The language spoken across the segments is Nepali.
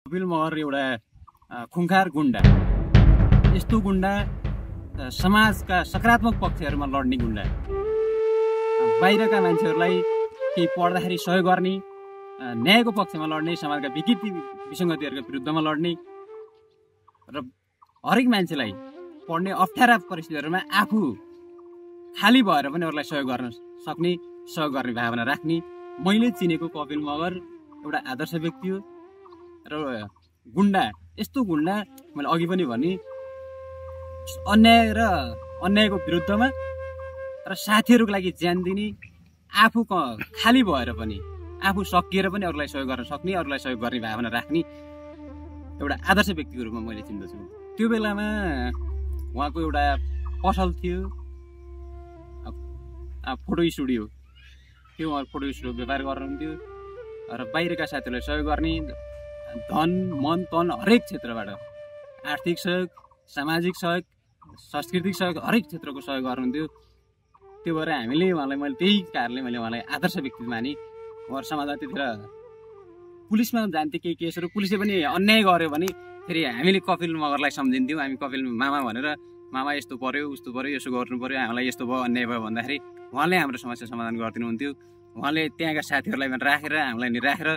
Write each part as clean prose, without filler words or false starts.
कपिल मगर एउटा खुङ्खार गुन्डा, यस्तो गुन्डा समाजका सकारात्मक पक्षहरूमा लड्ने गुन्डा, बाहिरका मान्छेहरूलाई केही पढ्दाखेरि सहयोग गर्ने, न्यायको पक्षमा लड्ने, समाजका विकृति विसङ्गतिहरूका विरुद्धमा लड्ने र हरेक मान्छेलाई पढ्ने अप्ठ्यारा परिस्थितिहरूमा आफू खाली भएर पनि अरूलाई सहयोग गर्न सक्ने, सहयोग गर्ने भावना राख्ने मैले चिनेको कपिल मगर एउटा आदर्श व्यक्ति हो। र गुन्डा, यस्तो गुन्डा मैले अघि पनि भने अन्याय र अन्यायको विरुद्धमा र साथीहरूको लागि ज्यान दिने, आफू खाली भएर पनि आफू सकिएर पनि अरूलाई सहयोग गर्न सक्ने, अरूलाई सहयोग गर्ने भावना राख्ने एउटा आदर्श व्यक्तिको रूपमा मैले चिन्दछु। त्यो बेलामा उहाँको एउटा पसल थियो, फोटो स्टुडियो थियो। उहाँ फोटो स्टुडियो व्यापार गर्नुहुन्थ्यो र बाहिरका साथीहरूलाई सहयोग गर्ने, धन मन तन हरेक क्षेत्रबाट आर्थिक सहयोग, सामाजिक सहयोग, सांस्कृतिक सहयोग, हरेक क्षेत्रको सहयोग गर्नुहुन्थ्यो। त्यो भएर हामीले उहाँलाई, मैले त्यही कारणले मैले उहाँलाई आदर्श व्यक्ति माने। उहाँहरू समाजमा त्यतिखेर पुलिसमा जान्थे केही केसहरू, पुलिसले पनि अन्याय गर्यो भने फेरि हामीले कपिल मगरलाई सम्झिन्थ्यौँ। हामी कपिल मामा भनेर, मामा यस्तो पर्यो उस्तो पर्यो, यसो गर्नु पर्यो, हामीलाई यस्तो भयो अन्याय भयो भन्दाखेरि उहाँले हाम्रो समस्या समाधान गरिदिनुहुन्थ्यो। उहाँले त्यहाँका साथीहरूलाई पनि राखेर, हामीलाई नि राखेर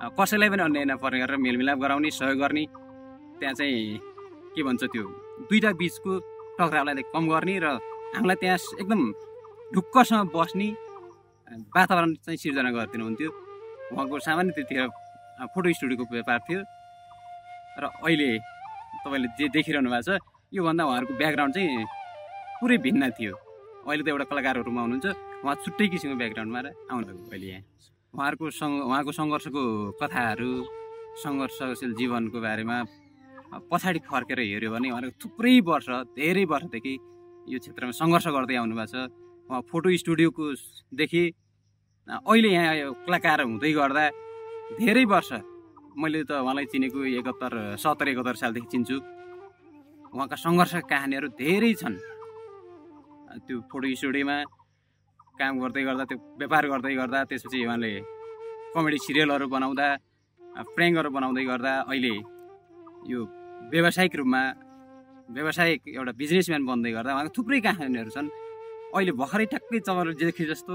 कसैलाई पनि अन्याय नपर्ने गरेर मेलमिलाप गराउने, सहयोग गर्ने, त्यहाँ चाहिँ के भन्छ त्यो दुईटा बिचको टक्रावलाई कम गर्ने र हामीलाई त्यहाँ एकदम ढुक्कसँग बस्ने वातावरण चाहिँ सिर्जना गरिदिनुहुन्थ्यो। उहाँको सामान्य त्यतिखेर फोटो स्टुडियोको व्यापार थियो र अहिले तपाईँले जे देखिरहनु भएको छ योभन्दा उहाँहरूको ब्याकग्राउन्ड चाहिँ पुरै भिन्न थियो। अहिले त एउटा कलाकारहरूमा हुनुहुन्छ, उहाँ छुट्टै किसिमको ब्याकग्राउन्डमा आउनुभएको अहिले यहाँ। उहाँको सङ्घर्षको कथाहरू, सङ्घर्षशील जीवनको बारेमा पछाडि फर्केर हेऱ्यो भने उहाँको थुप्रै वर्ष, धेरै वर्षदेखि यो क्षेत्रमा सङ्घर्ष गर्दै आउनुभएको छ। उहाँ फोटो स्टुडियोकोदेखि अहिले यहाँ कलाकार हुँदै गर्दा धेरै वर्ष, मैले त उहाँलाई चिनेको 70-71 सालदेखि चिन्छु। उहाँका सङ्घर्षका कहानीहरू धेरै छन्। त्यो फोटो स्टुडियोमा काम गर्दै गर्दा, त्यो व्यापार गर्दै गर्दा, त्यसपछि उहाँले कमेडी सिरियलहरू बनाउँदा, प्र्याङ्कहरू बनाउँदै गर्दा अहिले यो व्यावसायिक रूपमा व्यावसायिक एउटा बिजनेसम्यान बन्दै गर्दा उहाँको थुप्रै कहानीहरू छन्। अहिले भर्खरै ठ्याक्कै तपाईँले देखे जस्तो,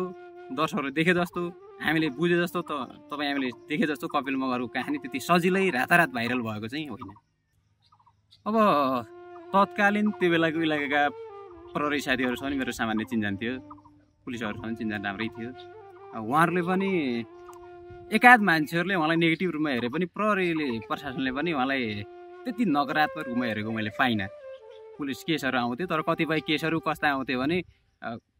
दर्शकहरूले देखे जस्तो, हामीले बुझे जस्तो, हामीले देखे जस्तो कपिल मगरको कहानी त्यति सजिलै रातारात भाइरल भएको चाहिँ होइन। अब तत्कालीन त्यो बेलाको इलाकाका प्रहरी साथीहरूसँग मेरो सामान्य चिन्जान थियो, पुलिसहरूसँग चिन्जान राम्रै थियो। उहाँहरूले पनि एकाध मान्छेहरूले उहाँलाई नेगेटिभ रूपमा हेरे पनि प्रहरीले, प्रशासनले पनि उहाँलाई त्यति नकारात्मक रूपमा हेरेको मैले पाइनँ। पुलिस केसहरू आउँथ्यो, तर कतिपय केसहरू कस्ता आउँथ्यो भने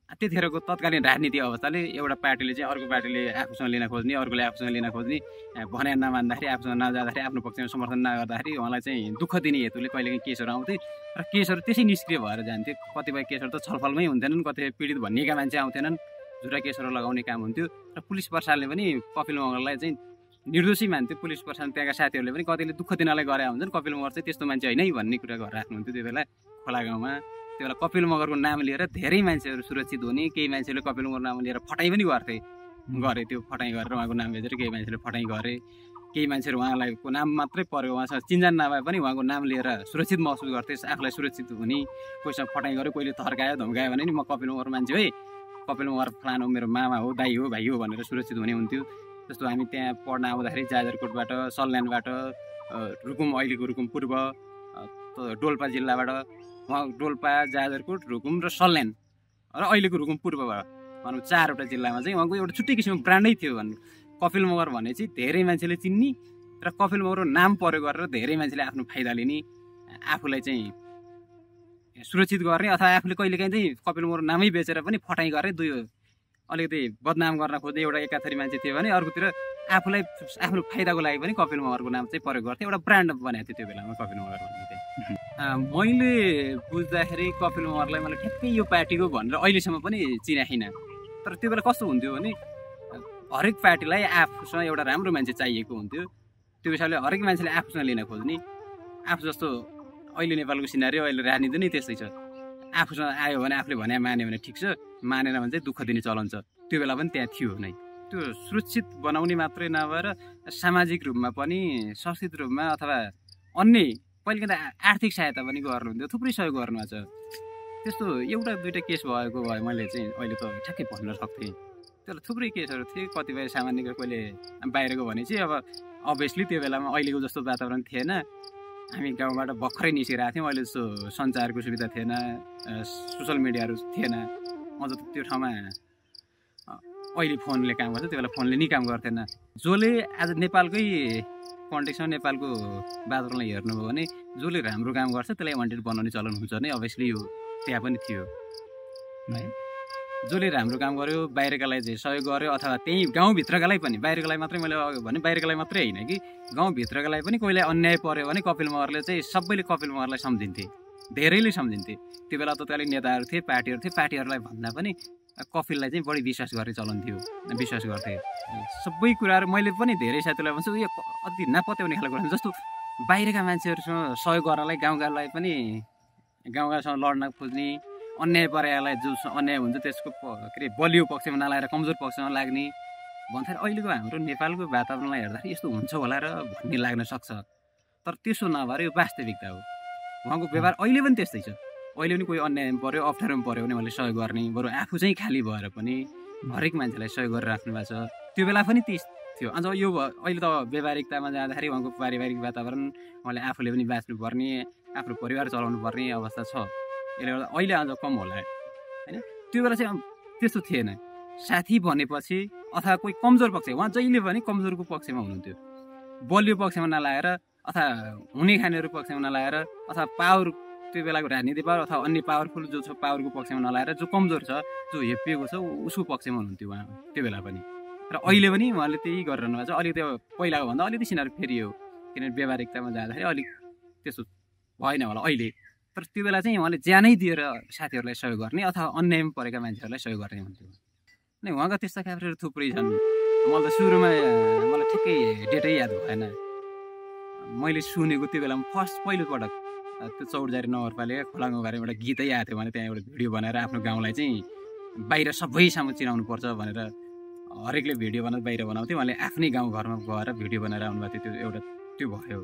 त्यतिखेरको तत्कालीन राजनीति अवस्थाले एउटा पार्टीले चाहिँ अर्को पार्टीले आफूसँग लिन खोज्ने, अर्कोले आफूसँग लिन खोज्ने, भने नमान्दाखेरि, आफूसँग नजाँदाखेरि, आफ्नो पक्षमा समर्थन नगर्दाखेरि उहाँलाई चाहिँ दुःख दिने हेतुले कहिलेकाहीँ केसहरू आउँथे र केसहरू त्यसै निष्क्रिय भएर जान्थ्यो। कतिपय केसहरू त छलफलमै हुन्थेनन्, कतिपय पीडित भनिएका मान्छे आउँथेनन्, झुटा केसहरू लगाउने काम हुन्थ्यो र पुलिस प्रशासनले पनि कपिल मगरलाई चाहिँ निर्दोषी मान्थ्यो। पुलिस प्रशासन त्यहाँका साथीहरूले पनि कतिले दुःख दिनलाई गरे हुन्छन्, कपिल मगर चाहिँ त्यस्तो मान्छे होइन है भन्ने कुरा गरेर राख्नुहुन्थ्यो। त्यो बेला खोला गाउँमा त्यो बेला कपिल मगरको नाम लिएर धेरै मान्छेहरू सुरक्षित हुने, केही मान्छेले कपिल मगरको नाम लिएर फटाइ पनि गरे। त्यो फटाइ गरेर उहाँको नाम बेचेर केही मान्छेले फटाइ गरे, केही मान्छेहरू उहाँलाई को नाम मात्रै पर्यो, उहाँसँग चिन्जान नभए पनि उहाँको नाम लिएर सुरक्षित महसुस गर्थे, आफूलाई सुरक्षित हुने, कोहीसँग फटाइ गर्यो, कोहीले थर्कायो धम्कायो भने नि म कपिल मगर मान्छे है, कपिल मगर फलानु मेरो मामा हो, दाइ हो, भाइ हो भनेर सुरक्षित हुने हुन्थ्यो। जस्तो हामी त्यहाँ पढ्न आउँदाखेरि जाजरकोटबाट, सल्यानबाट, रुकुम, अहिलेको रुकुम पूर्व, डोल्पा जिल्लाबाट, उहाँ डोल्पा, जाजरकोट, रुकुम र सल्यान र अहिलेको रुकुम पूर्वबाट भनौँ 4वटा जिल्लामा चाहिँ उहाँको एउटा छुट्टै किसिमको ब्रान्डै थियो। कपिल मगर भने चाहिँ धेरै मान्छेले चिन्ने र कपिल मगरको नाम प्रयोग गरेर धेरै मान्छेले आफ्नो फाइदा लिने, आफूलाई चाहिँ सुरक्षित गर्ने, अथवा आफूले कहिलेकाहीँ चाहिँ कपिल मगरको नामै बेचेर पनि फटाइ गर्ने, अलिकति बदनाम गर्न खोज्ने एउटा एकाथरी मान्छे थियो भने अर्कोतिर आफूलाई आफ्नो फाइदाको लागि पनि कपिल मगरको नाम चाहिँ प्रयोग गर्थे। एउटा ब्रान्ड बनाएको थियो त्यो बेलामा कपिल मगर भन्ने चाहिँ। मैले बुझ्दाखेरि कपिल मगरलाई मैले ठ्याक्कै यो पार्टीको भनेर अहिलेसम्म पनि चिनाइनँ। तर त्यो बेला कस्तो हुन्थ्यो भने हरेक पार्टीलाई आफूसँग एउटा राम्रो मान्छे चाहिएको हुन्थ्यो। त्यो हिसाबले हरेक मान्छेले आफूसँग लिन खोज्ने, आफू जस्तो अहिले नेपालको सिनारी, अहिले राजनीति नै त्यस्तै छ। आफूसँग आयो भने आफूले भने मान्यो भने ठिक छ, मानेन भने चाहिँ दुःख दिने चलन छ। त्यो बेला पनि त्यहाँ थियो नै। त्यो सुरक्षित बनाउने मात्रै नभएर सामाजिक रूपमा पनि संस्कृत रूपमा अथवा अन्य कहिले काहीँ आर्थिक सहायता पनि गर्नुहुन्थ्यो, थुप्रै सहयोग गर्नुभएको छ। त्यस्तो एउटा दुईवटा केस भएको भए मैले चाहिँ अहिले त ठ्याक्कै भन्न सक्थेँ। तर थुप्रै केसहरू थिए, कतिपय सामान्य कहिले बाहिरको भने चाहिँ अब अभियसली त्यो बेलामा अहिलेको जस्तो वातावरण थिएन। हामी गाउँबाट भर्खरै निस्किरहेको थियौँ, अहिले जस्तो सञ्चारको सुविधा थिएन, सोसल मिडियाहरू थिएन। अझ त्यो ठाउँमा अहिले फोनले काम गर्छ, त्यो बेला फोनले नि काम गर्थेन। जसले आज नेपालकै कन्टेक्समा नेपालको वातावरणलाई हेर्नुभयो भने जसले राम्रो काम गर्छ त्यसलाई वान्टेड बनाउने चलन हुन्छ नै, अभियसली यो त्यहाँ पनि थियो है। जसले राम्रो काम गर्यो, बाहिरकालाई चाहिँ सहयोग गर्यो, अथवा त्यही गाउँभित्रकालाई पनि, बाहिरकालाई मात्रै मैले भने बाहिरकालाई मात्रै होइन कि गाउँभित्रकालाई पनि कोहीलाई अन्याय पर्यो भने कपिल महरले चाहिँ सबैले कपिल महरलाई सम्झिन्थे, धेरैले सम्झिन्थे। त्यो बेला तत्कालीन नेताहरू थिए, पार्टीहरू थिए, पार्टीहरूलाई भन्दा पनि कपिललाई चाहिँ बढी विश्वास गर्ने चलन थियो, विश्वास गर्थे सबै कुराहरू। मैले पनि धेरै साथीलाई भन्छु यो अति नापत्याउने खालको कुरा, जस्तो बाहिरका मान्छेहरूसँग सहयोग गर्नलाई गाउँगालाई पनि गाउँगासँग लड्न खोज्ने, अन्याय परेलाई जो अन्याय हुन्छ त्यसको के अरे बलियो पक्षमा नलाएर कमजोर पक्षमा लाग्ने भन्दाखेरि अहिलेको हाम्रो नेपालको वातावरणलाई हेर्दाखेरि यस्तो हुन्छ होला र भन्ने लाग्न सक्छ। तर त्यसो नभएर यो वास्तविकता हो। उहाँको व्यवहार अहिले पनि त्यस्तै छ। अहिले पनि कोही अन्यायमा पऱ्यो, अप्ठ्यारोमा पऱ्यो भने उहाँले सहयोग गर्ने, बरु आफू चाहिँ खाली भएर पनि हरेक मान्छेलाई सहयोग गरेर राख्नु भएको छ। त्यो बेला पनि त्यस थियो। अझ यो अहिले त व्यावहारिकतामा जाँदाखेरि उहाँको पारिवारिक वातावरण, उहाँले आफूले पनि बाँच्नुपर्ने, आफ्नो परिवार चलाउनु पर्ने अवस्था छ। यसले गर्दा अहिले अझ कम होला होइन। त्यो बेला चाहिँ त्यस्तो थिएन। साथी भनेपछि अथवा कोही कमजोर पक्ष, उहाँ जहिले पनि कमजोरको पक्षमा हुनुहुन्थ्यो, बलियो पक्षमा नलाएर अथवा हुने खानेहरू पक्षमा नलाएर अथवा पावर, त्यो बेलाको राजनीति पावर अथवा अन्य पावरफुल जो छ पावरको पक्षमा नलाएर जो कमजोर छ, जो हेपिएको छ उसको पक्षमा हुनुहुन्थ्यो उहाँ त्यो बेला पनि। र अहिले पनि उहाँले त्यही गरिरहनु भएको छ। अलिक त्यो पहिलाको भन्दा अलिकति सिनारी फेरियो, किनभने व्यावहारिकतामा जाँदाखेरि अलिक त्यस्तो भएन होला अहिले। तर त्यो बेला चाहिँ उहाँले ज्यानै दिएर साथीहरूलाई सहयोग गर्ने अथवा अन्यायमा परेका मान्छेहरूलाई सहयोग गर्ने हुन्थ्यो। अनि उहाँका त्यस्ता कामहरू थुप्रै छन्। मलाई त सुरुमा मलाई ठ्याक्कै डेटै याद भएन। मैले सुनेको त्यो बेलामा पहिलोपटक त्यो चौरजारी नगरपालिका खोलागाउँबारे एउटा गीतै आएको थियो भने त्यहाँ एउटा भिडियो बनाएर आफ्नो गाउँलाई चाहिँ बाहिर सबैसम्म चिनाउनु पर्छ भनेर हरेकले भिडियो बनाएर बाहिर बनाउँथ्यो। उहाँले आफ्नै गाउँघरमा गएर भिडियो बनाएर आउनुभएको थियो। त्यो एउटा त्यो भयो।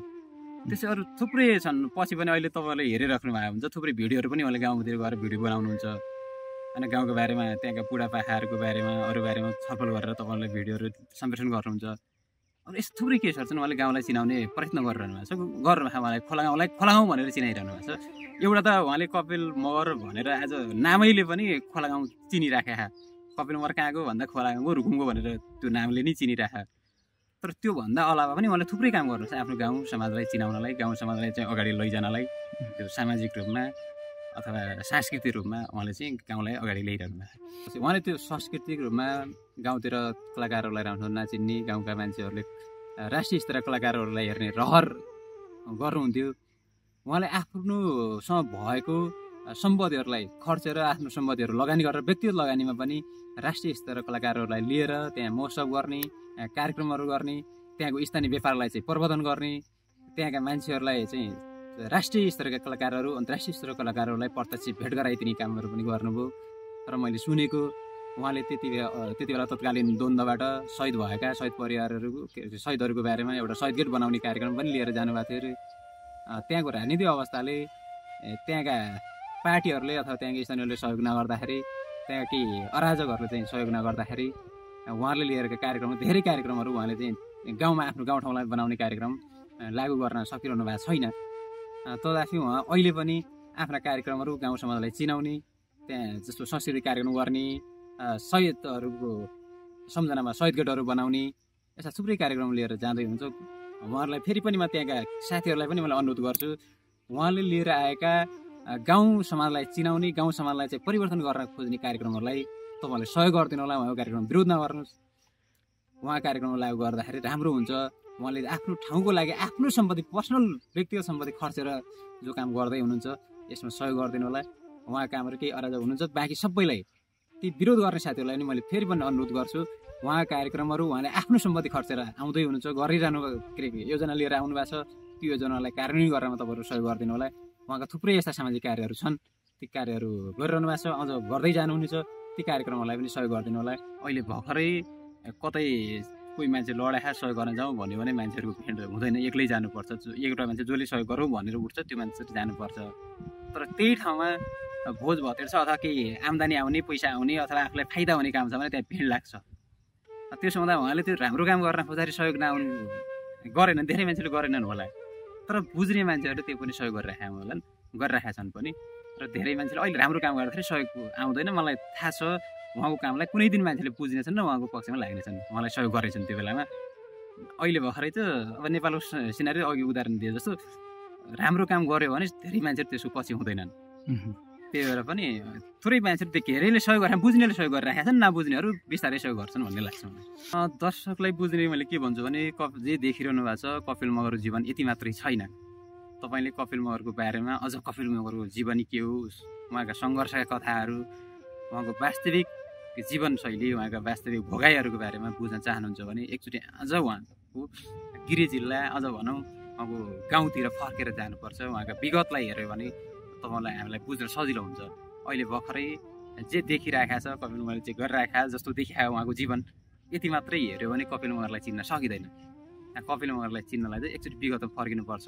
त्यसै अरू थुप्रै छन्। पछि पनि अहिले तपाईँले हेरिराख्नु भएको हुन्छ, थुप्रै भिडियोहरू पनि उहाँले गाउँतिर गएर भिडियो बनाउनुहुन्छ होइन। गाउँको बारेमा, त्यहाँका बुढापाकाहरूको बारेमा, अरू बारेमा छलफल गरेर तपाईँहरूले भिडियोहरू सम्प्रेषण गर्नुहुन्छ। अब यस्तो थुप्रै केसहरू छन्। उहाँले गाउँलाई चिनाउने प्रयत्न गरिरहनु भएको छ, उहाँलाई खोलागाउँलाई खोलागाउँ भनेर चिनाइरहनु भएको छ। एउटा त उहाँले कपिल महर भनेर आज नामैले पनि खोलागाउँ चिनिराखेका, कपिल महर कहाँको भन्दा खोलागाउँको रुकुमको भनेर त्यो नामले नै चिनिराखे। तर त्योभन्दा अलावा पनि उहाँले थुप्रै काम गर्नुहुन्छ आफ्नो गाउँ समाजलाई चिनाउनलाई, गाउँ समाजलाई चाहिँ अगाडि लैजानलाई, त्यो सामाजिक रूपमा अथवा सांस्कृतिक रूपमा उहाँले चाहिँ गाउँलाई अगाडि ल्याइरहनु भएको छ। उहाँले त्यो सांस्कृतिक रूपमा गाउँतिर कलाकारहरूलाई राम्रो नाचिन्ने, गाउँका मान्छेहरूले राष्ट्रिय स्तरका कलाकारहरूलाई हेर्ने रहर गर्नुहुन्थ्यो। उहाँले आफ्नोसँग भएको सम्पत्तिहरूलाई खर्चेर, आफ्नो सम्पत्तिहरू लगानी गरेर व्यक्तिगत लगानीमा पनि राष्ट्रिय स्तरका कलाकारहरूलाई लिएर त्यहाँ महोत्सव गर्ने, कार्यक्रमहरू गर्ने, त्यहाँको स्थानीय व्यापारलाई चाहिँ प्रवर्धन गर्ने, त्यहाँका मान्छेहरूलाई चाहिँ राष्ट्रिय स्तरका कलाकारहरू, अन्तर्राष्ट्रिय स्तरका कलाकारहरूलाई प्रत्यक्ष भेट गराइदिने कामहरू पनि गर्नुभयो। र मैले सुनेको उहाँले त्यति बेला तत्कालीन द्वन्द्वबाट शहीद भएका शहीद परिवारहरूको, शहीदहरूको बारेमा एउटा शहीद गेट बनाउने कार्यक्रम पनि लिएर जानुभएको थियो। त्यहाँको राजनीतिक अवस्थाले, त्यहाँका पार्टीहरूले अथवा त्यहाँका स्थानीयहरूले सहयोग नगर्दाखेरि, त्यहाँ केही अराजकहरूले चाहिँ सहयोग नगर्दाखेरि उहाँले लिएरका कार्यक्रम, धेरै कार्यक्रमहरू उहाँले चाहिँ गाउँमा आफ्नो गाउँठाउँलाई बनाउने कार्यक्रम लागू गर्न सकिरहनु भएको छैन। तथापि उहाँ अहिले पनि आफ्ना कार्यक्रमहरू गाउँ समाजलाई चिनाउने, त्यहाँ जस्तो सांस्कृतिक कार्यक्रम गर्ने, शहीदहरूको सम्झनामा शहीद गेटहरू बनाउने, यस्ता थुप्रै कार्यक्रम लिएर जाँदै हुन्छ। उहाँहरूलाई फेरि पनि म त्यहाँका साथीहरूलाई पनि मैले अनुरोध गर्छु, उहाँले लिएर आएका गाउँ समाजलाई चिनाउने, गाउँ समाजलाई चाहिँ परिवर्तन गर्न खोज्ने कार्यक्रमहरूलाई तपाईँहरूले सहयोग गरिदिनु होला। उहाँको कार्यक्रम विरोध नगर्नुहोस्। उहाँ कार्यक्रम लागू गर्दाखेरि राम्रो हुन्छ। उहाँले आफ्नो ठाउँको लागि आफ्नो सम्पत्ति, पर्सनल व्यक्तिगत सम्पत्ति खर्चेर जो काम गर्दै हुनुहुन्छ यसमा सहयोग गरिदिनु होला। उहाँको कामहरू केही अराजक हुनुहुन्छ, बाँकी सबैलाई, ती विरोध गर्ने साथीहरूलाई पनि मैले फेरि पनि अनुरोध गर्छु, उहाँको कार्यक्रमहरू उहाँले आफ्नो सम्पत्ति खर्चेर आउँदै हुनुहुन्छ, गरिरहनु के अरे योजना लिएर आउनु भएको छ, त्यो योजनालाई कार्यान्वयन गर्नमा तपाईँहरू सहयोग गरिदिनु होला। उहाँका थुप्रै यस्ता सामाजिक कार्यहरू छन्, ती कार्यहरू गरिरहनु भएको छ, अझ गर्दै जानुहुनेछ। ती कार्यक्रमहरूलाई पनि सहयोग गरिदिनु होला। अहिले भर्खरै कतै कोही मान्छे लडाइखा सहयोग गर्न जाउँ भन्यो भने मान्छेहरूको भेट हुँदैन, एक्लै जानुपर्छ। एउटा मान्छे जसले सहयोग गरौँ भनेर उठ्छ त्यो मान्छे जानुपर्छ। तर त्यही ठाउँमा भोज भतेर छ अथवा केही आम्दानी आउने, पैसा आउने अथवा आफूलाई फाइदा हुने काम छ भने त्यहाँ भिड लाग्छ। त्यसो हुँदा उहाँले त्यो राम्रो काम गर्न खोज्दाखेरि सहयोग नआउनु गरेनन्, धेरै मान्छेले गरेनन् होला। तर बुझ्ने मान्छेहरूले त्यो पनि सहयोग गरिरहेका छन् पनि। र धेरै मान्छेले अहिले राम्रो काम गर्दाखेरि सहयोग आउँदैन। मलाई थाहा छ उहाँको कामलाई कुनै दिन मान्छेले बुझ्नेछन् र उहाँको पक्षमा लाग्नेछन्, उहाँलाई सहयोग गरेछन् त्यो बेलामा। अहिले भर्खरै त अब नेपालको सिनारी अघि उदाहरण दिए जस्तो राम्रो काम गर्यो भने धेरै मान्छेहरू त्यसको पछि हुँदैनन्। त्यही भएर पनि थोरै मान्छेहरू त्यो धेरैले सहयोग गरेर बुझ्नेले सहयोग गरिरहेका छन्, नबुझ्नेहरू बिस्तारै सहयोग गर्छन् भन्ने लाग्छ मलाई। दर्शकलाई बुझ्ने मैले के भन्छु भने जे देखिरहनु भएको छ कपिल मगरको जीवन यति मात्रै छैन। तपाईँले कपिल मगरको बारेमा अझ कपिल मगरको जीवनी के हो, उहाँका सङ्घर्षका कथाहरू, उहाँको वास्तविक जीवनशैली, उहाँका वास्तविक भोगाइहरूको बारेमा बुझ्न चाहनुहुन्छ भने एकचोटि अझ उहाँको गिरी जिल्ला अझ भनौँ उहाँको गाउँतिर फर्केर जानुपर्छ। उहाँका विगतलाई हेऱ्यो भने तपाईँलाई हामीलाई बुझ्न सजिलो हुन्छ। अहिले भर्खरै जे देखिरहेको छ कपिल मगरले जे गरिरहेका जस्तो देखिया उहाँको जीवन यति मात्रै हेऱ्यो भने कपिल मगरलाई चिन्न सकिँदैन। कपिल मगरलाई चिन्नलाई चाहिँ एकचोटि विगतमा फर्किनुपर्छ।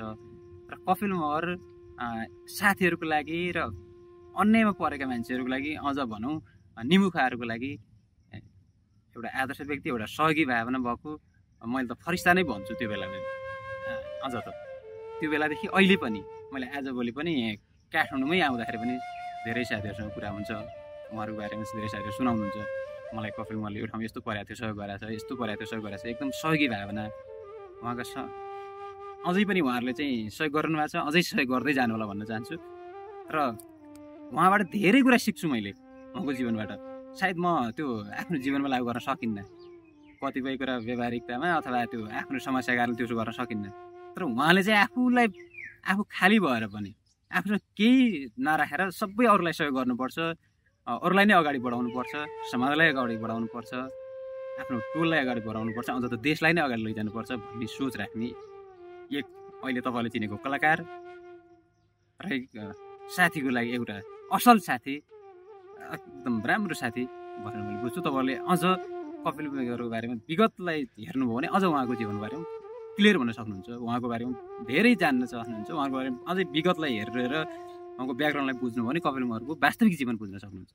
र कपिल मगर साथीहरूको लागि र अन्यमा परेका मान्छेहरूको लागि अझ भनौँ निमुखाहरूको लागि एउटा आदर्श व्यक्ति, एउटा सहयोगी भावना भएको मैले त फरिस्ता नै भन्छु। त्यो बेलामा अझ त त्यो बेलादेखि अहिले पनि मैले आजभोलि पनि काठमाडौँमै आउँदाखेरि पनि धेरै साथीहरूसँग कुरा हुन्छ, उहाँहरूको बारेमा धेरै साथीहरू सुनाउनुहुन्छ मलाई कपिल मगरले यो ठाउँ यस्तो परेको थियो सहयोग गरेको छ, यस्तो परेको थियो सहयोग गरेको छ। एकदम सहयोगी भावना उहाँका अझै पनि उहाँहरूले चाहिँ सहयोग गर्नुभएको छ, अझै सहयोग गर्दै जानु होला भन्न चाहन्छु। र उहाँबाट धेरै कुरा सिक्छु मैले उहाँको जीवनबाट। सायद म त्यो आफ्नो जीवनमा लागु गर्न सकिन्न, कतिपय कुरा व्यवहारिकतामा अथवा त्यो आफ्नो समस्या कारण त्यसो गर्न सकिन्न। तर उहाँले चाहिँ आफू खाली भएर पनि आफ्नो केही नराखेर सबै अरूलाई सहयोग गर्नुपर्छ, अरूलाई नै अगाडि बढाउनुपर्छ, समाजलाई अगाडि बढाउनुपर्छ, आफ्नो टोललाई अगाडि बढाउनुपर्छ, अझ त देशलाई नै अगाडि लैजानुपर्छ भन्ने सोच राख्ने एक अहिले तपाईँले चिनेको कलाकार र एक साथीको लागि एउटा असल साथी, एकदम राम्रो साथी भनेर मैले बुझ्छु। तपाईँले अझ कपिल मगरको बारेमा विगतलाई हेर्नुभयो भने अझ उहाँको जीवनको बारेमा क्लियर भन्न सक्नुहुन्छ, उहाँको बारेमा धेरै जान्न चाहनुहुन्छ, उहाँको बारेमा अझै विगतलाई हेरेर उहाँको ब्याकग्राउन्डलाई बुझ्नुभयो भने कपिल मगरको वास्तविक जीवन बुझ्न सक्नुहुन्छ।